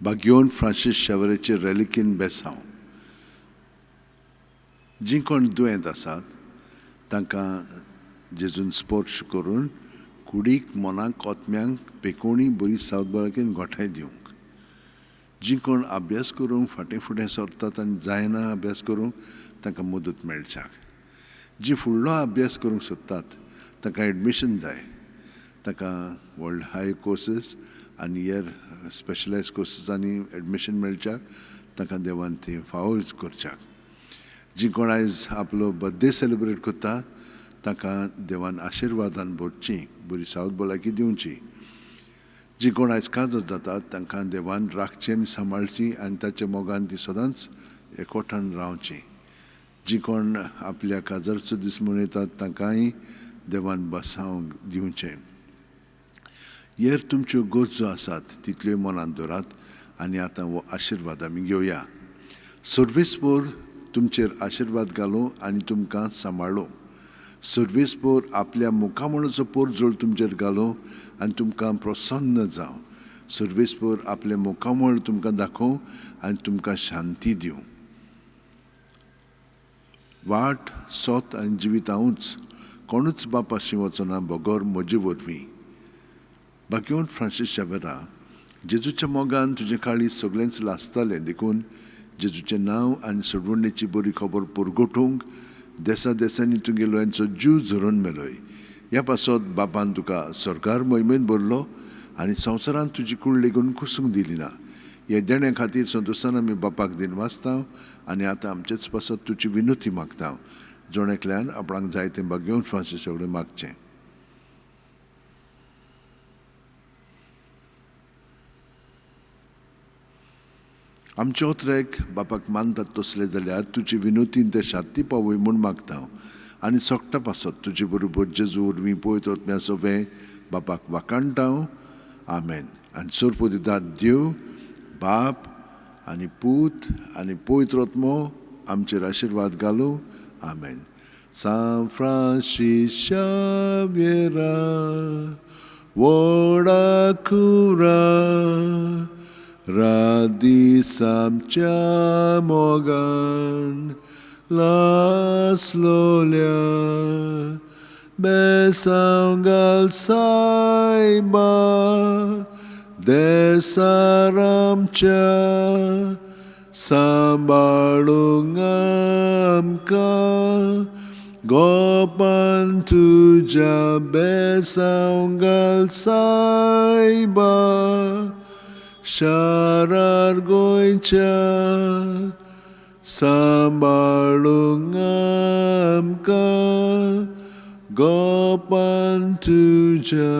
बागेवन Francis शेवरेचे रॅलिकीन बेसांव जी कोण दुयेंत आसात तांकां जेजून स्पर्श करून कुडीक मनाक कोत्म्यांक पेकोवणी बरी सावदबाळकीन गोठाय दिवंक जी कोण अभ्यास करूंक फाटीं फुडें सरतात आनी जायना अभ्यास करूंक तांकां मदत मेळच्याक जी फुडलो अभ्यास करूंक सोदतात तांकां एडमिशन जाय तांकां व्हडले हाय कोर्सीस आनी हेर स्पेशलायज कोर्सीसांनी एडमिशन मेळच्याक तांकां देवान ती फावो करच्याक जी कोण आयज आपलो बर्थडे सेलिब्रेट करता तांकां देवान आशिर्वादान भरची बरी सावद भलायकी दिवची जी कोण आयज काजत जातात तांकां देवान राखची आनी सांबाळची आनी ताच्या मोगान ती सदांच एकवटान रावची जी कोण आपल्या काजारचो दीस मनयतात तांकांय देवान बसावंक दिवचें हेर तुमच्यो गरजो आसात तितल्यो मनांत दवरात आनी आतां हो आशिर्वाद आमी घेवया सर्वेस्पर तुमचेर आशिर्वाद घालूं आनी तुमकां सांबाळूं सर्वेस्पर आपल्या मुखामणाचो पोरजोळ तुमचेर घालूं आनी तुमकां प्रसन्न जावं सर्वेस्पर आपले मुखामळ तुमकां दाखोवं आनी तुमकां शांती दिवं वाट सोत आनी जिवितांवूच कोणूच बापाशी वचना बगोर म्हजे वरवीं बागेवन फ्रांसीस शेवेरा जेजूच्या मोगान तुजे काळी सगळेंच लासतालें देखून जेजूचें नांव आनी सडवणेची बरी खबर परगटूंक देसा देसांनी तुगेलो यांचो जीव झरोवन मेलोय ह्या पासत बापान तुका सरकार मोहिमेंत भरलो आनी संवसारांत तुजी कूड लेगून कुसूंक दिली ना हे देण्या खातीर संतोशान आमी बापाक दिन वाचता आनी आतां आमचेच पासत तुजी विनोती मागता जोणेकल्यान आपणाक जाय तें बागेवन फ्रांसीस शेवडे मागचें आमचे ओतरेक बापाक मानतात तसले जाल्यार तुजी विनोतीन ते शांती पावय म्हूण मागता आनी सोगटा पासत तुजे बरोबर जेजू वरवीं पळयत वतम्या सोवे बापाक वाकाणटा आमेन आनी सोरपो दितात देव बाप आनी पूत आनी पवित्र आत्मो आमचेर आशिर्वाद घालूं आमेन San Francis Xaviera व्हडा खुरा radis amcia mogan laslolia besangal saiba desaramcia sambalung amka gopan tuja besangal saiba sharar goincha sambalung amka gopan tuja